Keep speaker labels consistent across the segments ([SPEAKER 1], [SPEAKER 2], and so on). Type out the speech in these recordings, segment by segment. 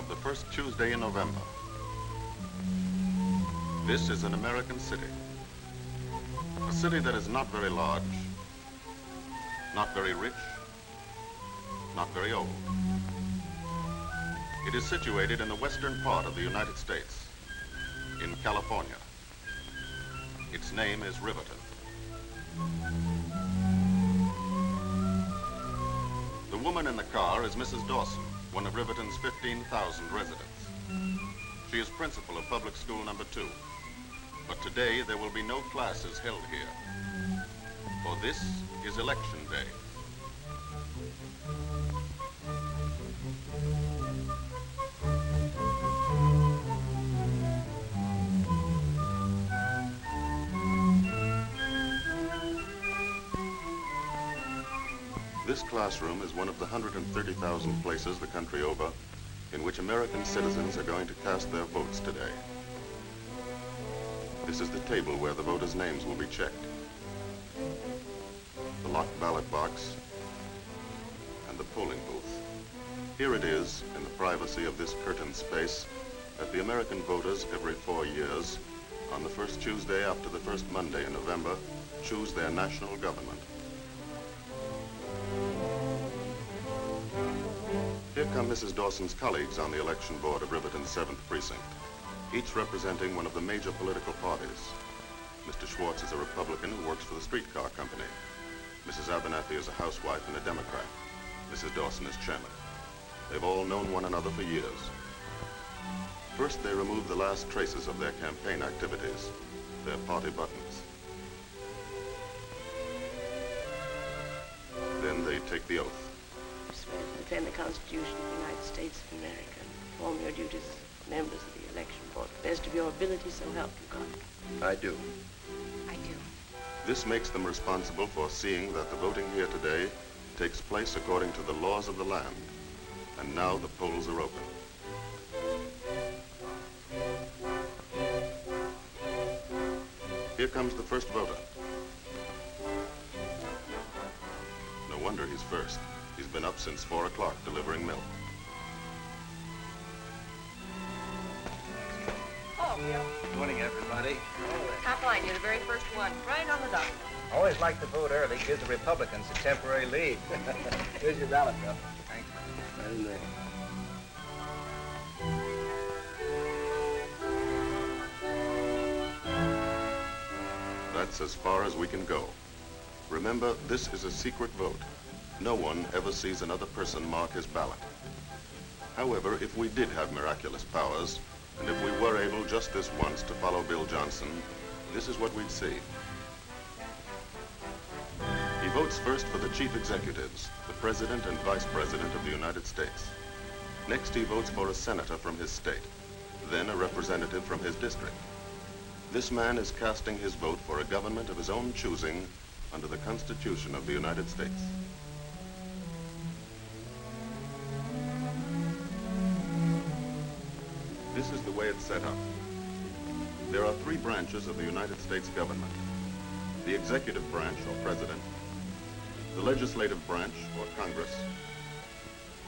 [SPEAKER 1] of the first Tuesday in November. This is an American city. A city that is not very large, not very rich, not very old. It is situated in the western part of the United States, in California. Its name is Riverton. The woman in the car is Mrs. Dawson, one of Riverton's 15,000 residents. She is principal of public school number 2. But today there will be no classes held here, for this is election day. This classroom is one of the 130,000 places the country over in which American citizens are going to cast their votes today. This is the table where the voters' names will be checked. The locked ballot box and the polling booth. Here it is, in the privacy of this curtained space, that the American voters every 4 years, on the first Tuesday after the first Monday in November, choose their national government. Here come Mrs. Dawson's colleagues on the election board of Riverton's 7th precinct, each representing one of the major political parties. Mr. Schwartz is a Republican who works for the streetcar company. Mrs. Abernathy is a housewife and a Democrat. Mrs. Dawson is chairman. They've all known one another for years. First, they remove the last traces of their campaign activities, their party buttons. Then they take the oath.
[SPEAKER 2] Swear to defend the Constitution of the United States of America and perform your duties as members of the election board to the best of your ability, so help you God.
[SPEAKER 3] I do.
[SPEAKER 2] I do.
[SPEAKER 1] This makes them responsible for seeing that the voting here today takes place according to the laws of the land. And now the polls are open. Here comes the first voter. No wonder he's first. He's been up since 4 o'clock delivering milk.
[SPEAKER 4] Oh, yeah.
[SPEAKER 3] Good morning, everybody.
[SPEAKER 4] Top line, you're the very first one, right on the dot.
[SPEAKER 3] Always like to vote early. Gives the Republicans a temporary lead. Here's your ballot, Bill. Thanks. Right in there.
[SPEAKER 1] That's as far as we can go. Remember, this is a secret vote. No one ever sees another person mark his ballot. However, if we did have miraculous powers, and if we were able just this once to follow Bill Johnson, this is what we'd see. He votes first for the chief executives, the president and vice president of the United States. Next, he votes for a senator from his state, then a representative from his district. This man is casting his vote for a government of his own choosing under the Constitution of the United States. This is the way it's set up. There are 3 branches of the United States government. The executive branch, or president, the legislative branch, or Congress,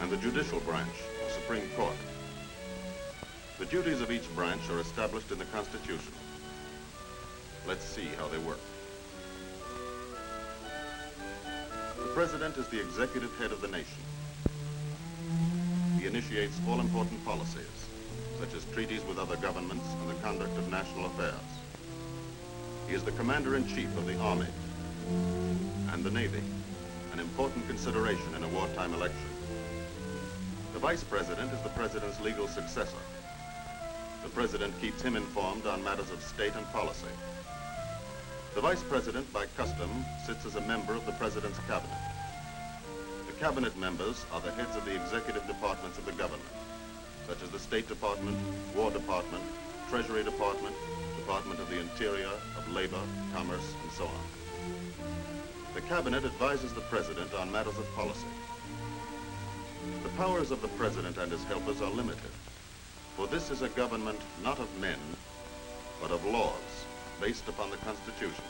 [SPEAKER 1] and the judicial branch, or Supreme Court. The duties of each branch are established in the Constitution. Let's see how they work. The president is the executive head of the nation. He initiates all important policies, such as treaties with other governments and the conduct of national affairs. He is the commander-in-chief of the Army and the Navy, an important consideration in a wartime election. The vice president is the president's legal successor. The president keeps him informed on matters of state and policy. The vice president, by custom, sits as a member of the president's cabinet. The cabinet members are the heads of the executive departments of the government, such as the State Department, War Department, Treasury Department, Department of the Interior, of Labor, Commerce, and so on. The Cabinet advises the President on matters of policy. The powers of the President and his helpers are limited, for this is a government not of men, but of laws, based upon the Constitution.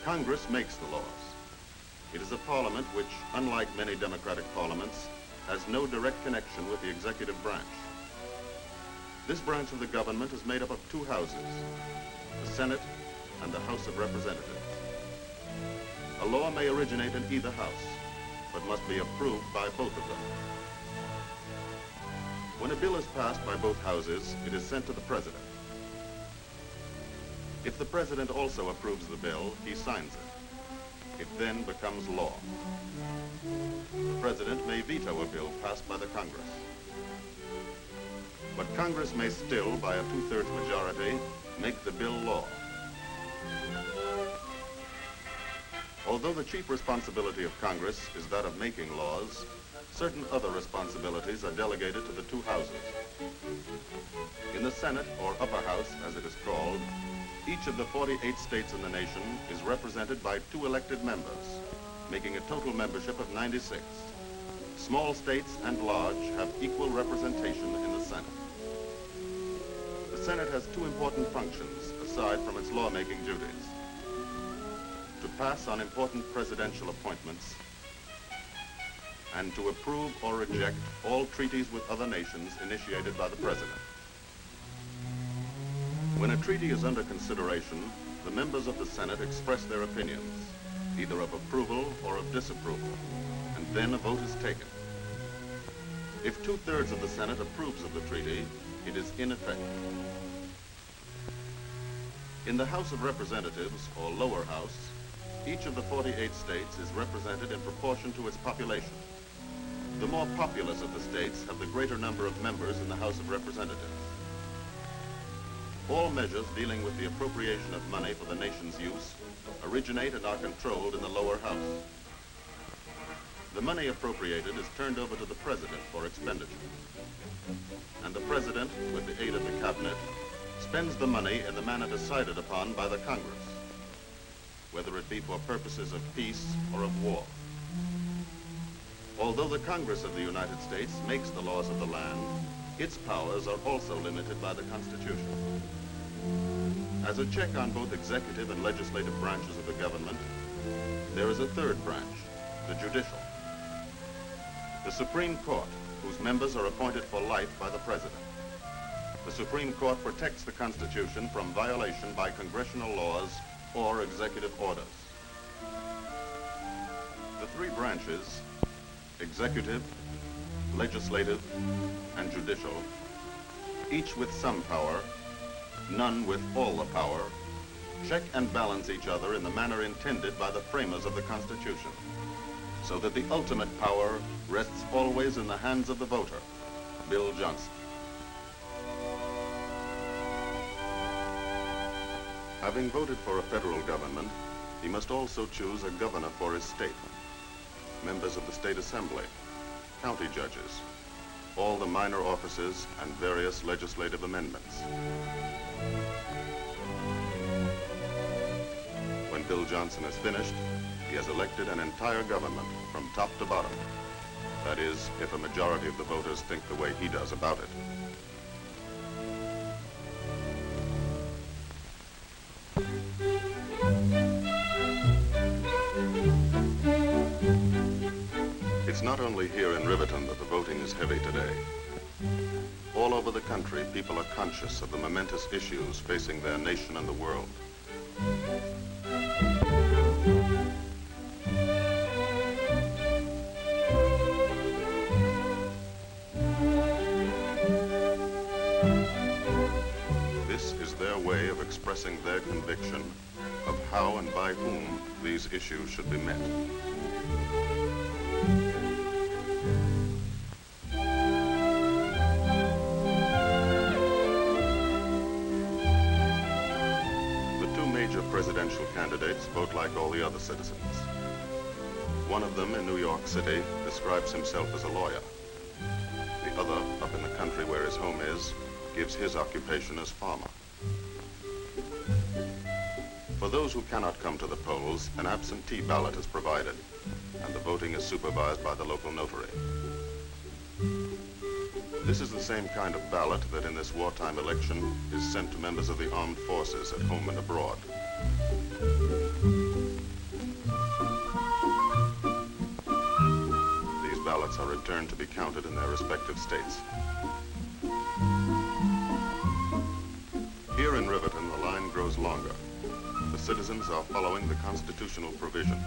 [SPEAKER 1] Congress makes the laws. It is a parliament which, unlike many democratic parliaments, has no direct connection with the executive branch. This branch of the government is made up of two houses, the Senate and the House of Representatives. A law may originate in either house, but must be approved by both of them. When a bill is passed by both houses, it is sent to the president. If the president also approves the bill, he signs it. It then becomes law. The president may veto a bill passed by the Congress. But Congress may still, by a two-thirds majority, make the bill law. Although the chief responsibility of Congress is that of making laws, certain other responsibilities are delegated to the two houses. In the Senate, or upper house as it is called, each of the 48 states in the nation is represented by 2 elected members, making a total membership of 96. Small states and large have equal representation in the Senate. The Senate has 2 important functions aside from its lawmaking duties: to pass on important presidential appointments and to approve or reject all treaties with other nations initiated by the president. When a treaty is under consideration, the members of the Senate express their opinions, either of approval or of disapproval, and then a vote is taken. If 2/3 of the Senate approves of the treaty, it is in effect. In the House of Representatives, or lower house, each of the 48 states is represented in proportion to its population. The more populous of the states have the greater number of members in the House of Representatives. All measures dealing with the appropriation of money for the nation's use originate and are controlled in the lower house. The money appropriated is turned over to the president for expenditure. And the president, with the aid of the cabinet, spends the money in the manner decided upon by the Congress, whether it be for purposes of peace or of war. Although the Congress of the United States makes the laws of the land, its powers are also limited by the Constitution. As a check on both executive and legislative branches of the government, there is a third branch, the judicial. The Supreme Court, whose members are appointed for life by the President. The Supreme Court protects the Constitution from violation by congressional laws or executive orders. The 3 branches, executive, legislative, and judicial, each with some power, none with all the power, check and balance each other in the manner intended by the framers of the Constitution, so that the ultimate power rests always in the hands of the voter, Bill Johnson. Having voted for a federal government, he must also choose a governor for his state, members of the state assembly, county judges, all the minor offices, and various legislative amendments. When Bill Johnson is finished, he has elected an entire government from top to bottom. That is, if a majority of the voters think the way he does about it. It's not only here in Riverton that the voting is heavy today. All over the country, people are conscious of the momentous issues facing their nation and the world. This is their way of expressing their conviction of how and by whom these issues should be met. Presidential candidates vote like all the other citizens. One of them in New York City describes himself as a lawyer. The other, up in the country where his home is, gives his occupation as farmer. For those who cannot come to the polls, an absentee ballot is provided, and the voting is supervised by the local notary. This is the same kind of ballot that in this wartime election is sent to members of the armed forces at home and abroad. These ballots ballots are returned to be counted in their respective states. Here in Riverton, the line grows longer. The citizens are following the constitutional provision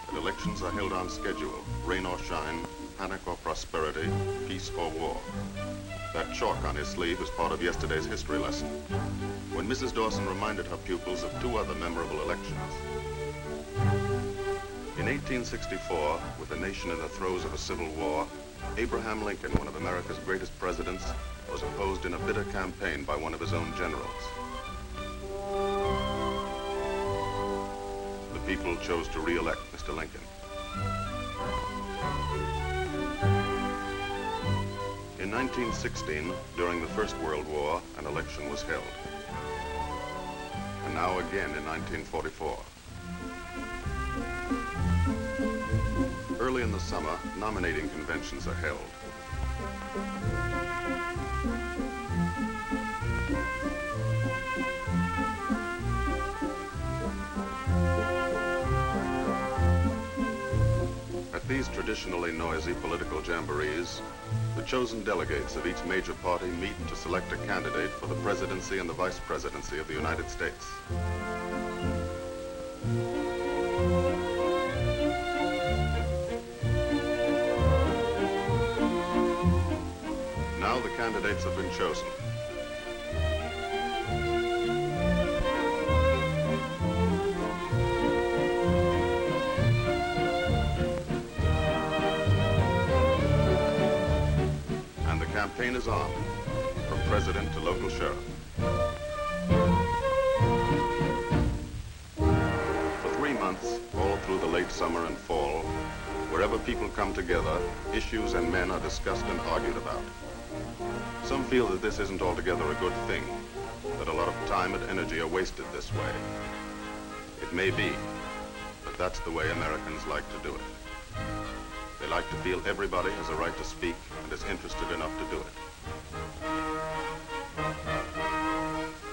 [SPEAKER 1] that elections are held on schedule, rain or shine, panic or prosperity, peace or war. That chalk on his sleeve is part of yesterday's history lesson, when Mrs. Dawson reminded her pupils of two other memorable elections. In 1864, with the nation in the throes of a civil war, Abraham Lincoln, one of America's greatest presidents, was opposed in a bitter campaign by one of his own generals. The people chose to re-elect Mr. Lincoln. In 1916, during the First World War, an election was held. And now again in 1944. Early in the summer, nominating conventions are held. At these traditionally noisy political jamborees, the chosen delegates of each major party meet to select a candidate for the presidency and the vice presidency of the United States. Now the candidates have been chosen. And the campaign is on, from president to local sheriff. For 3 months, all through the late summer and fall, wherever people come together, issues and men are discussed and argued about. Some feel that this isn't altogether a good thing, that a lot of time and energy are wasted this way. It may be, but that's the way Americans like to do it. They like to feel everybody has a right to speak and is interested enough to do it.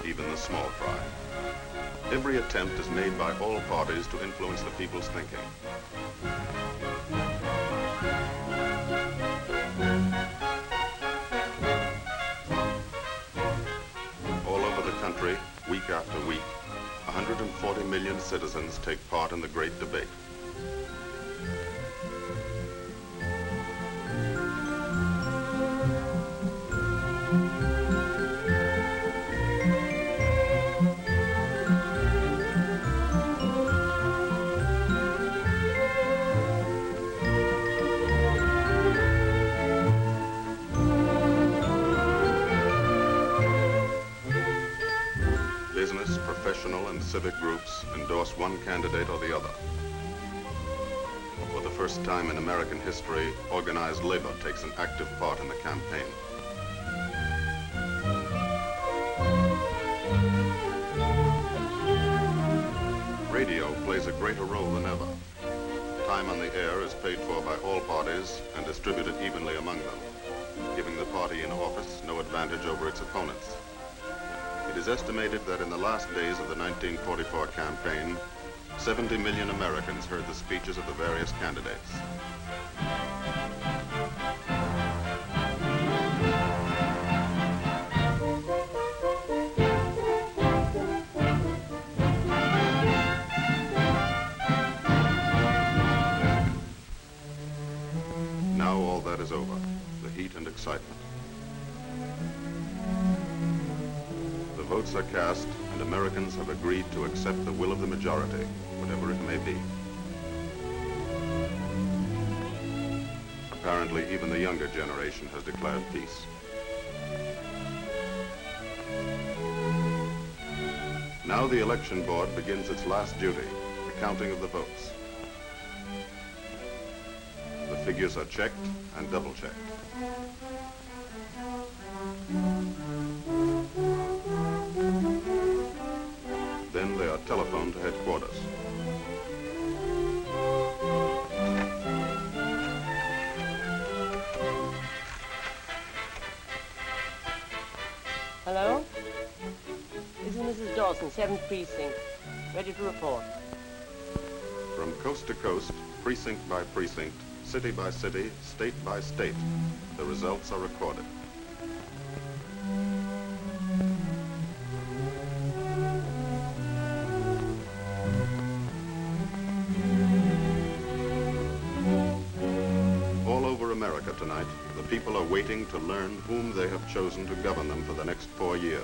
[SPEAKER 1] Even the small fry. Every attempt is made by all parties to influence the people's thinking. Week after week, 140 million citizens take part in the great debate. Business, professional, and civic groups endorse one candidate or the other. For the first time in American history, organized labor takes an active part in the campaign. Radio plays a greater role than ever. Time on the air is paid for by all parties and distributed evenly among them, giving the party in office no advantage over its opponents. It is estimated that in the last days of the 1944 campaign, 70 million Americans heard the speeches of the various candidates. Now all that is over, the heat and excitement. The votes are cast, and Americans have agreed to accept the will of the majority, whatever it may be. Apparently, even the younger generation has declared peace. Now the election board begins its last duty, the counting of the votes. The figures are checked and double-checked. Then they are telephoned to headquarters.
[SPEAKER 2] Hello? This is Mrs. Dawson, 7th Precinct. Ready to report.
[SPEAKER 1] From coast to coast, precinct by precinct, city by city, state by state, the results are recorded. All over America tonight, the people are waiting to learn whom they have chosen to govern them for the next 4 years.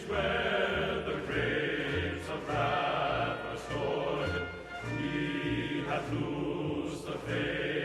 [SPEAKER 5] Where the grapes of wrath are stored, we have loosed the faith.